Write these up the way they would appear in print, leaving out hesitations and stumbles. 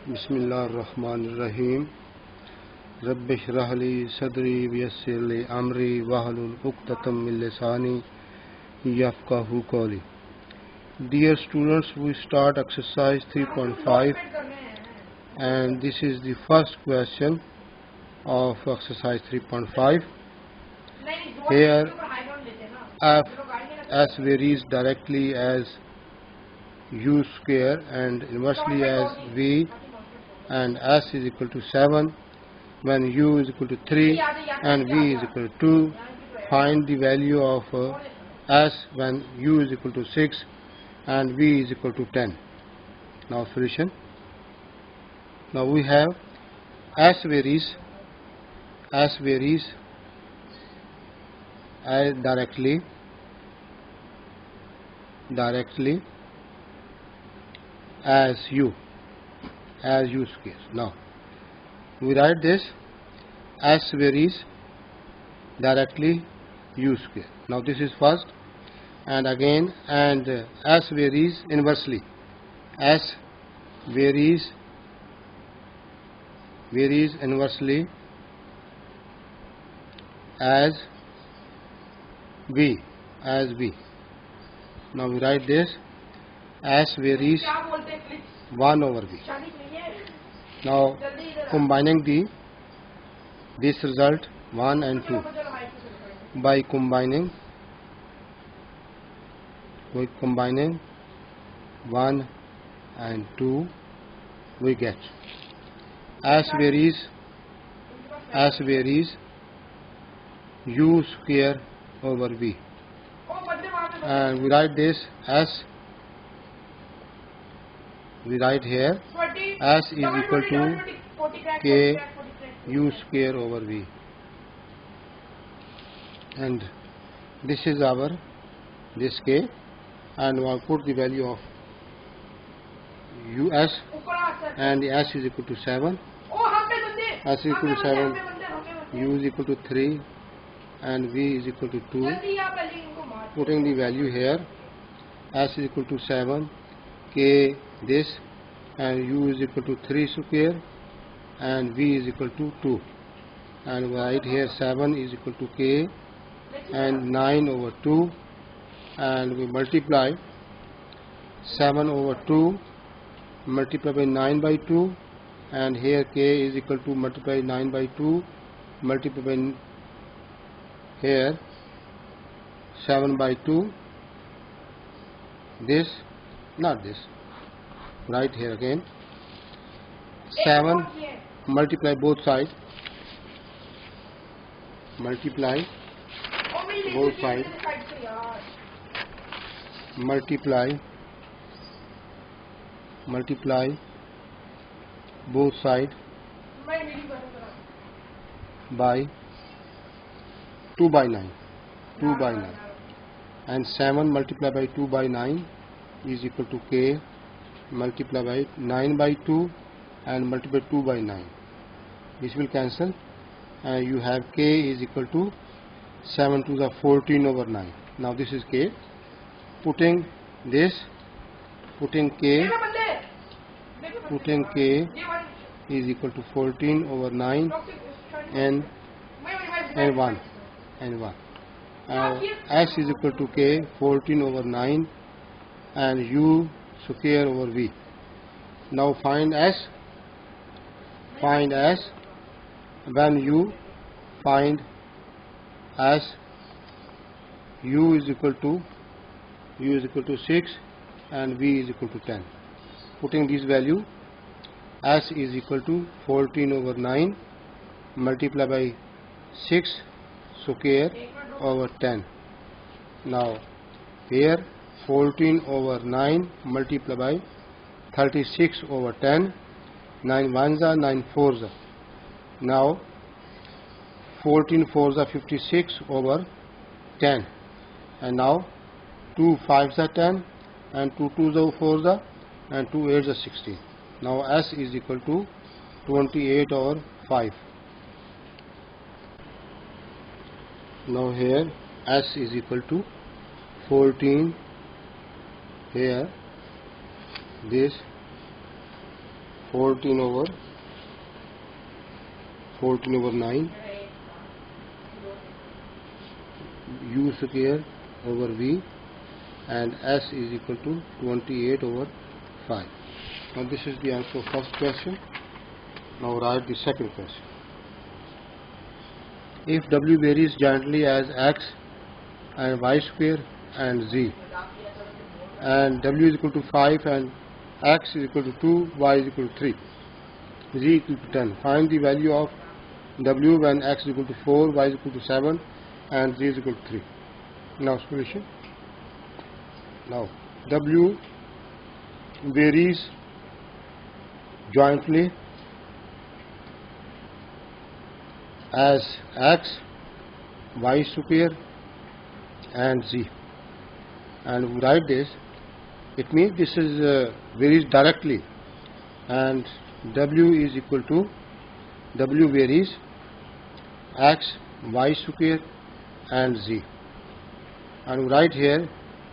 बिस्मिल्लाहिर्रहमानिर्रहीम। रब्बि इश्रह ली सदरी वयस्सिर ली अमरी वहलुल उक़दतम मिन लिसानी यफ़क़हू क़ौली। Dear students, we start exercise 3.5 and this is the first question of exercise 3.5. Here f s varies directly as u square and inversely as v, and s is equal to 7 when u is equal to 3 and v is equal to 2. Find the value of s when u is equal to 6 and v is equal to 10. Now solution. Now we have s varies as directly as u square. Now we write this s varies directly u square. Now this is first, and again, and s varies inversely. S varies inversely as v. Now we write this s varies 1 over v. Now combining this result 1 and 2 by combining 1 and 2 we get s varies u square over v, and we write this s. We write here s is equal to k u square over v, and this is our k, and we will put the value of us, and s is equal to 7, s is equal to 7, u is equal to 3 and v is equal to 2. Putting the value here, s is equal to 7, k this, and u is equal to 3 square and v is equal to 2, and right here 7 is equal to k and 9 over 2, and we multiply 7 over 2 multiply by 9 by 2, and here k is equal to multiply 9 by 2 multiply by here 7 by 2, this, not this, right here again 7 multiply both sides, multiply both sides, multiply both sides by 2 by 9, and 7 multiplied by 2 by 9 is equal to k multiplied by 9 by 2 and multiply 2 by 9. This will cancel, and you have k is equal to 7 to the 14 over 9. Now this is k. Putting k is equal to 14 over 9 and 1. S is equal to k 14 over 9 and u square over v. Now find s. When you find s, u is equal to 6 and v is equal to 10. Putting this value, s is equal to 14 over 9 multiplied by 6 square over 10. Now here 14 over 9 multiplied by 36 over 10, 9 ones are 9 fours are. Now 14 fours are 56 over 10, and now 2 fives are 10 and 2 twos are 4s are, and 2 eights are 16. Now s is equal to 28 over 5. Now here s is equal to 14, here this 14 over 9 u square over v, and s is equal to 28 over 5. Now this is the answer of first question. Now write the second question. If w varies jointly as x and y square and z, and w is equal to 5 and x is equal to 2, y is equal to 3, z equal to 10. Find the value of w when x is equal to 4, y is equal to 7 and z is equal to 3. Now solution. Now w varies jointly as x, y square and z, and we write this. It means this is varies directly, and w is equal to w varies x, y square and z, and we write here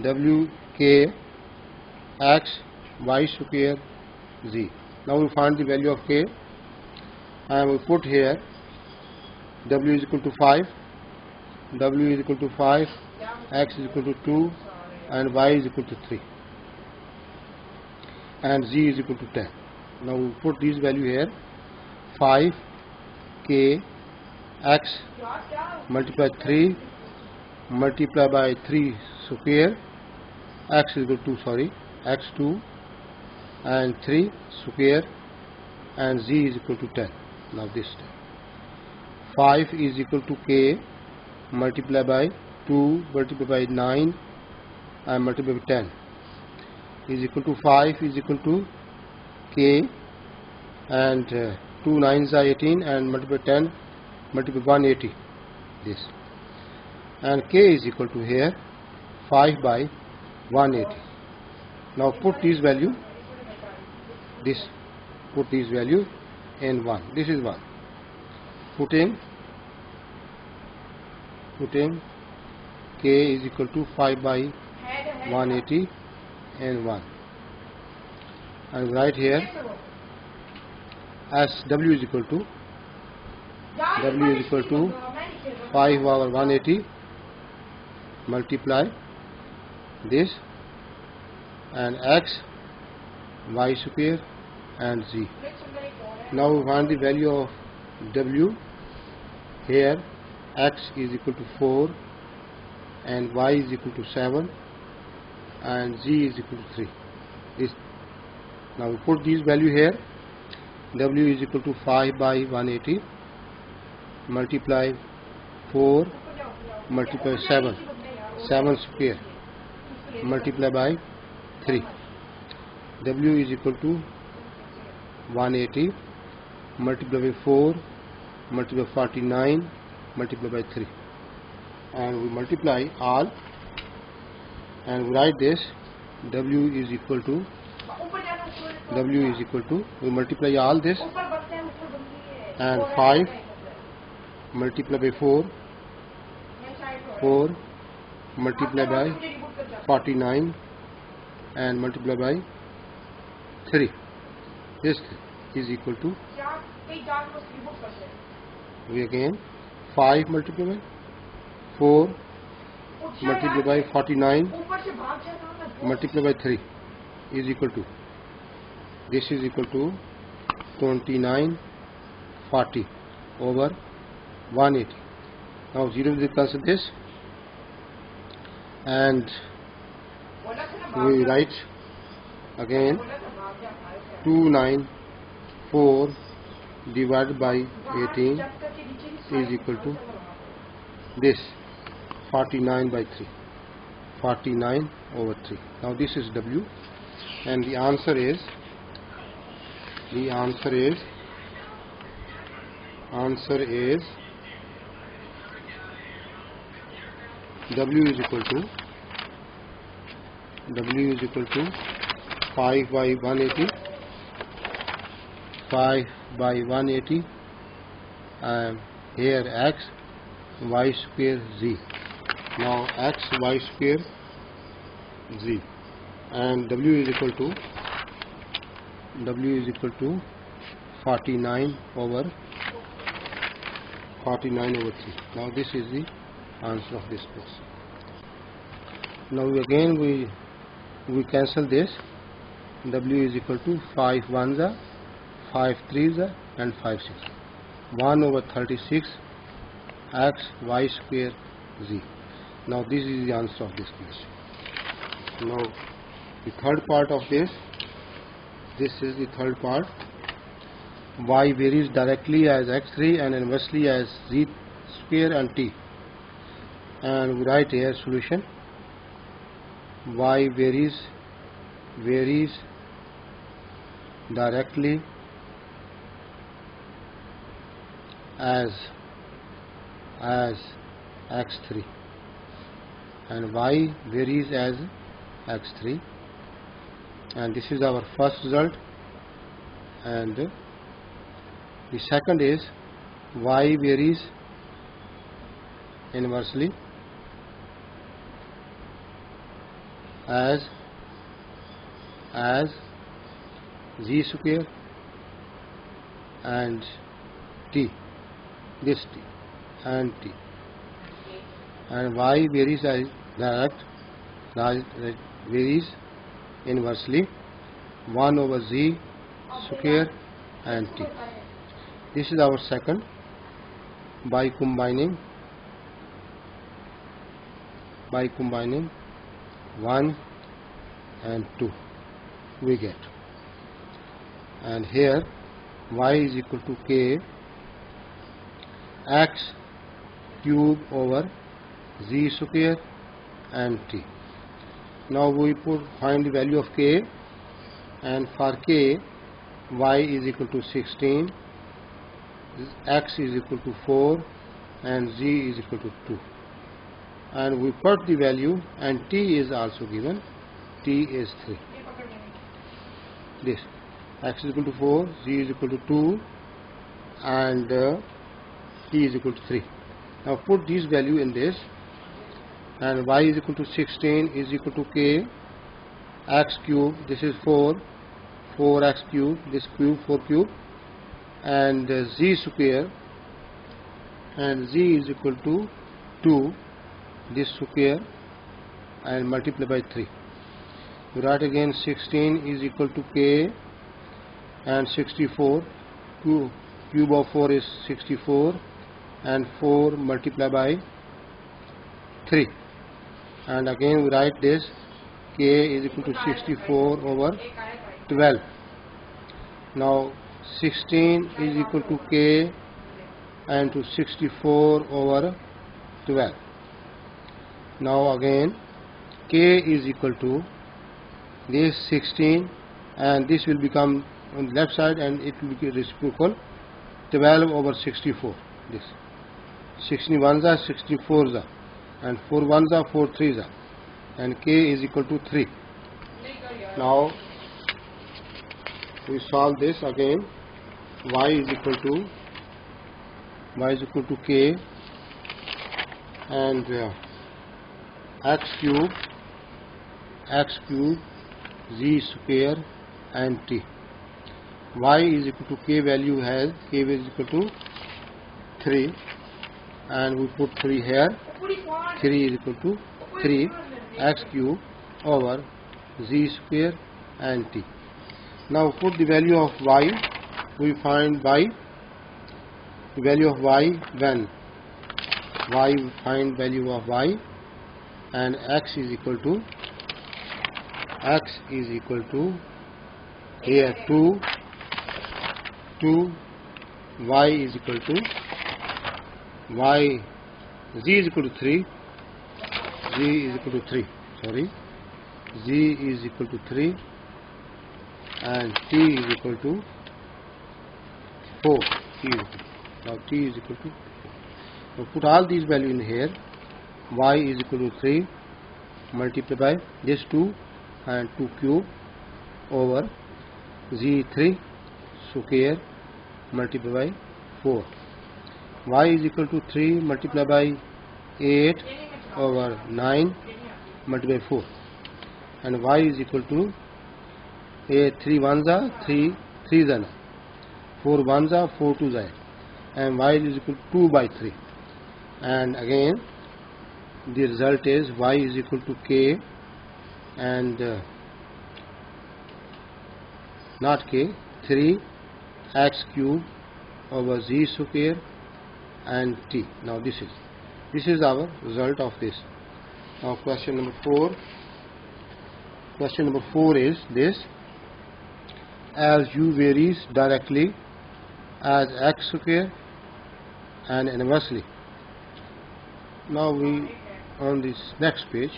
w k x, y square, z. Now we find the value of k, and we put here w is equal to 5, w is equal to 5, x is equal to 2 and y is equal to 3, and z is equal to 10. Now we put this value here. 5 k x multiply 3 multiply by 3 square, x is equal to x2 and 3 square, and z is equal to 10. Now this 5 is equal to k multiply by 2 multiply by 9 and multiply by 10 is equal to 5 is equal to k, and 2 9s are 18 and multiply 10 multiply 180 this, and k is equal to here 5 by 180. Now put this value, put this value in 1. This is 1. Putting k is equal to 5 by 180 and 1, and right here as w is equal to 5 over 180 multiply this, and x, y square and z. Now we find the value of w. Here x is equal to 4 and y is equal to 7 and z is equal to 3. Now we put this value here. W is equal to 5 by 180 multiply 4 multiply 7 square multiply by 3. W is equal to 180 multiply by 4 multiply 49 multiply by 3, and we multiply all, and we write this. W is equal to we multiply all this, and 5 multiply by 4 multiply by 49 and multiply by 3. This is equal to, we again 5 multiply by 4 multiply by 49 multiply by 3 is equal to, this is equal to 2940 over 180. Now 0 will cancel this, and we write again 294 divided by 18 is equal to this 49 by 3, 49 over 3. Now this is W, and the answer is W is equal to 5 by 180, 5 by 180, and here x, y square, z. Now x, y square, z, and W is equal to W is equal to 49 over 3. Now this is the answer of this question. Now again we cancel this. W is equal to 5 ones are, 5 threes are, and 5 6. 1 over 36 x y square z. Now this is the answer of this question. Now the third part of this is the third part. Y varies directly as x3 and inversely as z square and t. And we write here solution. Y varies directly as x3 and y varies as x3, and this is our first result. And the second is y varies inversely as z square and t, this t and t, and y varies as varies inversely 1 over z square and t. This is our second. By combining 1 and 2 we get, and here y is equal to k x cube over z square and t. Now we find the value of k, and for k y is equal to 16, x is equal to 4, and z is equal to 2, and we put the value, and t is also given. T is 3. This x is equal to 4, z is equal to 2, and t is equal to 3. Now put this value in this, and y is equal to 16 is equal to k x cube, this is 4x cube, this cube 4 cube, and z square, and z is equal to 2, this square, and multiply by 3. We write again 16 is equal to k and 64, cube of 4 is 64, and 4 multiply by 3, and again we write this k is equal to 64 over 12. Now 16 is equal to k and to 64 over 12. Now again k is equal to this 16, and this will become on the left side, and it will be reciprocal 12 over 64. This 16 ones are 64s are, and 4 ones are 4 threes are, and k is equal to 3. Now we solve this again. Y is equal to k and x cube z square and t. Y is equal to k value has k is equal to 3, and we put 3 here. 3 is equal to 3 x cube over z square and t. Now put the value of y. We find the value of y when we find value of y, and x is equal to here 2, y is equal to z is equal to 3, z is equal to 3, and t is equal to 4. Now t is equal to, now put all these values in here. Y is equal to 3 multiply by this 2 and 2 cube over z3 square multiply by 4. Y is equal to 3 multiply by 8 over 9 multiply by 4, and y is equal to A 3 ones are 3 threes are 4 ones are 4 twos are, and y is equal to 2 by 3. And again the result is y is equal to k and not k, 3 x cube over z square and t. Now this is our result of this. Now question number 4. Question number 4 is this: as u varies directly as x square and inversely. Now we on this next page